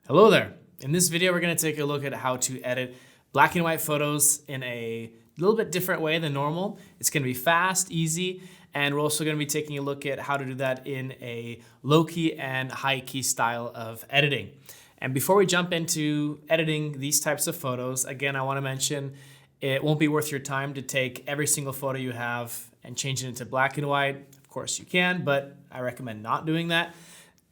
Hello there. In this video, we're going to take a look at how to edit black and white photos in a little bit different way than normal. It's going to be fast, easy, and we're also going to be taking a look at how to do that in a low-key and high-key style of editing. And before we jump into editing these types of photos, again, I want to mention it won't be worth your time to take every single photo you have and change it into black and white. Of course you can, but I recommend not doing that.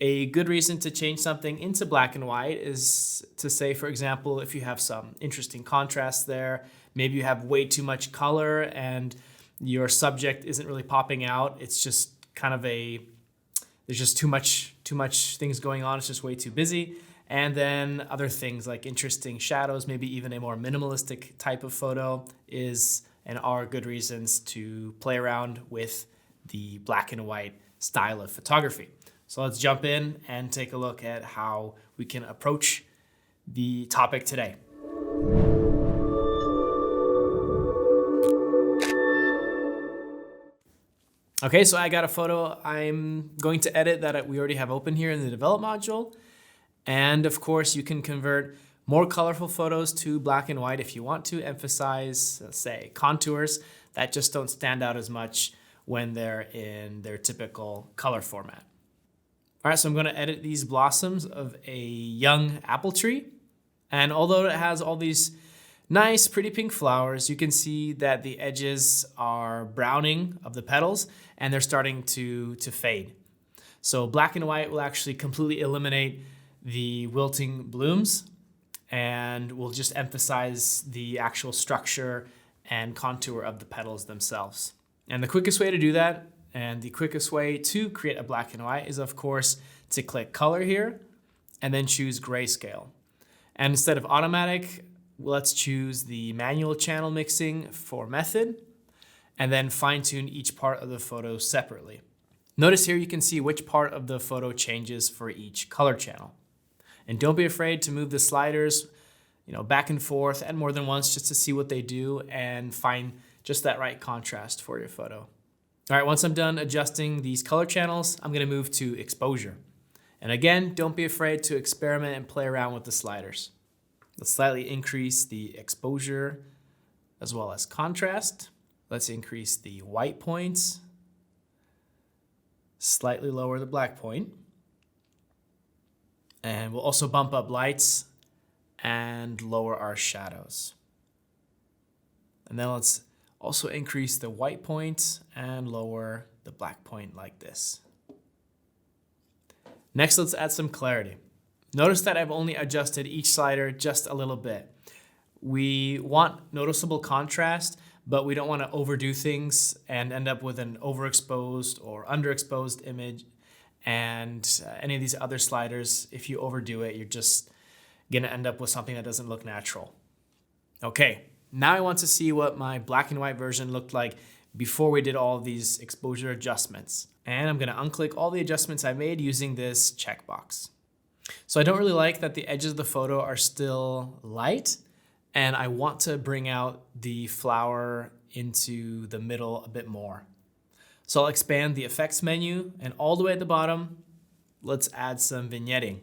A good reason to change something into black and white is to say, for example, if you have some interesting contrast there, maybe you have way too much color and your subject isn't really popping out. It's just kind of there's just too much things going on. It's just way too busy. And then other things like interesting shadows, maybe even a more minimalistic type of photo is and are good reasons to play around with the black and white style of photography. So let's jump in and take a look at how we can approach the topic today. Okay, so I got a photo I'm going to edit that we already have open here in the develop module. And of course, you can convert more colorful photos to black and white if you want to emphasize, say, contours that just don't stand out as much when they're in their typical color format. All right, so I'm going to edit these blossoms of a young apple tree. And although it has all these nice, pretty pink flowers, you can see that the edges are browning of the petals and they're starting to fade. So black and white will actually completely eliminate the wilting blooms and will just emphasize the actual structure and contour of the petals themselves. And the quickest way to do that and the quickest way to create a black and white is, of course, to click color here and then choose grayscale. And instead of automatic, let's choose the manual channel mixing for method and then fine tune each part of the photo separately. Notice here you can see which part of the photo changes for each color channel. And don't be afraid to move the sliders, back and forth and more than once just to see what they do and find just that right contrast for your photo. All right, once I'm done adjusting these color channels, I'm gonna move to exposure. And again, don't be afraid to experiment and play around with the sliders. Let's slightly increase the exposure as well as contrast. Let's increase the white points, slightly lower the black point. And we'll also bump up lights and lower our shadows. And then let's also increase the white point and lower the black point like this. Next, let's add some clarity. Notice that I've only adjusted each slider just a little bit. We want noticeable contrast, but we don't want to overdo things and end up with an overexposed or underexposed image. And any of these other sliders, if you overdo it, you're just gonna end up with something that doesn't look natural. Okay. Now I want to see what my black and white version looked like before we did all of these exposure adjustments. And I'm gonna unclick all the adjustments I made using this checkbox. So I don't really like that the edges of the photo are still light, and I want to bring out the flower into the middle a bit more. So I'll expand the effects menu, and all the way at the bottom, let's add some vignetting.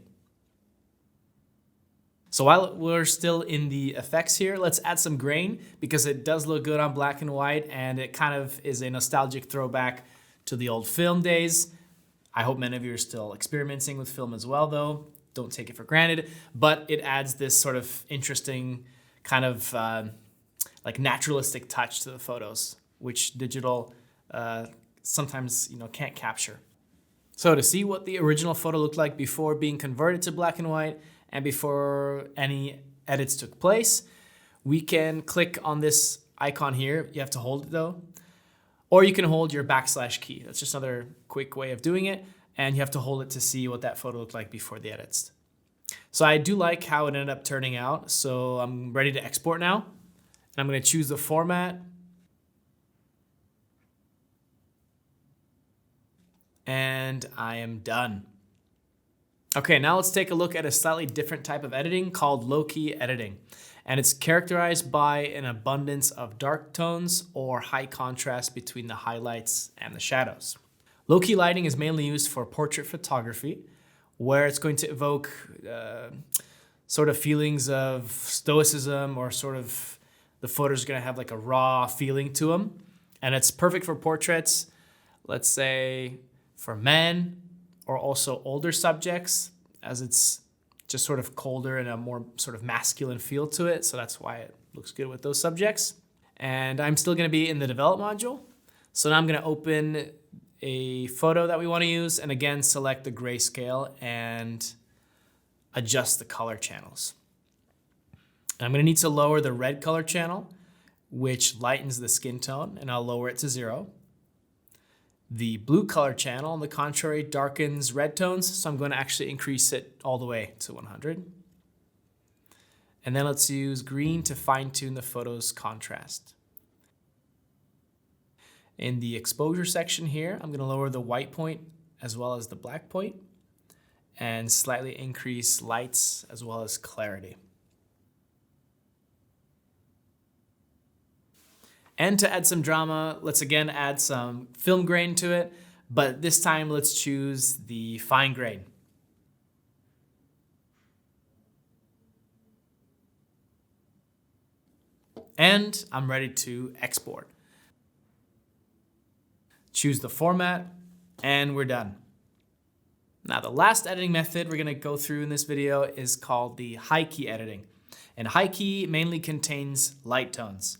So while we're still in the effects here, let's add some grain because it does look good on black and white and it kind of is a nostalgic throwback to the old film days. I hope many of you are still experimenting with film as well though. Don't take it for granted, but it adds this sort of interesting kind of like naturalistic touch to the photos, which digital sometimes can't capture. So to see what the original photo looked like before being converted to black and white, and before any edits took place, we can click on this icon here. You have to hold it though. Or you can hold your / key. That's just another quick way of doing it. And you have to hold it to see what that photo looked like before the edits. So I do like how it ended up turning out. So I'm ready to export now. And I'm gonna choose the format. And I am done. Okay, now let's take a look at a slightly different type of editing called low-key editing. And it's characterized by an abundance of dark tones or high contrast between the highlights and the shadows. Low-key lighting is mainly used for portrait photography, where it's going to evoke sort of feelings of stoicism, or sort of the photos are going to have like a raw feeling to them. And it's perfect for portraits, let's say for men, or also older subjects, as it's just sort of colder and a more sort of masculine feel to it. So that's why it looks good with those subjects. And I'm still going to be in the develop module. So now I'm going to open a photo that we want to use, and again, select the grayscale and adjust the color channels. And I'm going to need to lower the red color channel, which lightens the skin tone, and I'll lower it to 0. The blue color channel, on the contrary, darkens red tones, so I'm going to actually increase it all the way to 100. And then let's use green to fine-tune the photo's contrast. In the exposure section here, I'm going to lower the white point as well as the black point, and slightly increase lights as well as clarity. And to add some drama, let's again add some film grain to it, but this time let's choose the fine grain. And I'm ready to export. Choose the format, and we're done. Now, the last editing method we're going to go through in this video is called the high key editing. And high key mainly contains light tones.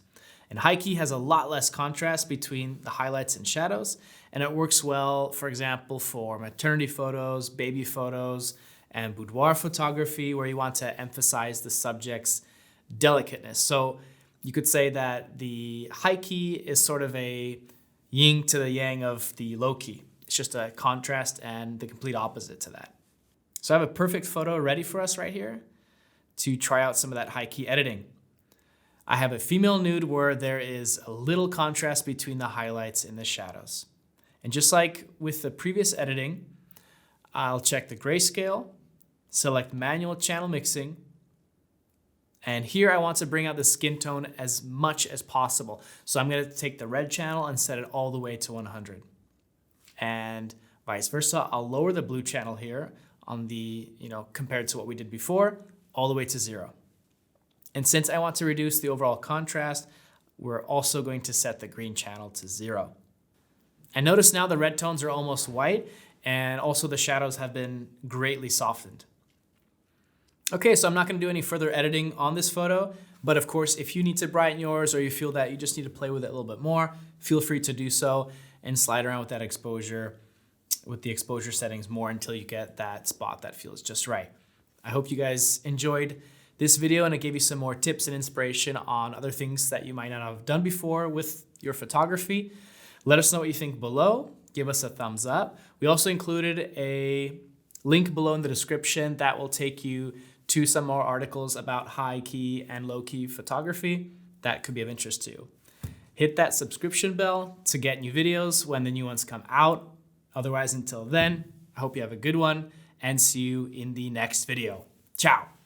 And high key has a lot less contrast between the highlights and shadows, and it works well, for example, for maternity photos, baby photos, and boudoir photography, where you want to emphasize the subject's delicateness. So you could say that the high key is sort of a yin to the yang of the low key. It's just a contrast and the complete opposite to that. So I have a perfect photo ready for us right here to try out some of that high key editing. I have a female nude where there is a little contrast between the highlights and the shadows. And just like with the previous editing, I'll check the grayscale, select manual channel mixing, and here I want to bring out the skin tone as much as possible. So I'm going to take the red channel and set it all the way to 100. And vice versa, I'll lower the blue channel here on the, compared to what we did before, all the way to 0. And since I want to reduce the overall contrast, we're also going to set the green channel to 0. And notice now the red tones are almost white, and also the shadows have been greatly softened. Okay, so I'm not going to do any further editing on this photo, but of course, if you need to brighten yours, or you feel that you just need to play with it a little bit more, feel free to do so and slide around with that exposure, with the exposure settings more until you get that spot that feels just right. I hope you guys enjoyed this video, and it gave you some more tips and inspiration on other things that you might not have done before with your photography. Let us know what you think below. Give us a thumbs up. We also included a link below in the description that will take you to some more articles about high key and low key photography that could be of interest to you. Hit that subscription bell to get new videos when the new ones come out. Otherwise, until then, I hope you have a good one, and see you in the next video. Ciao.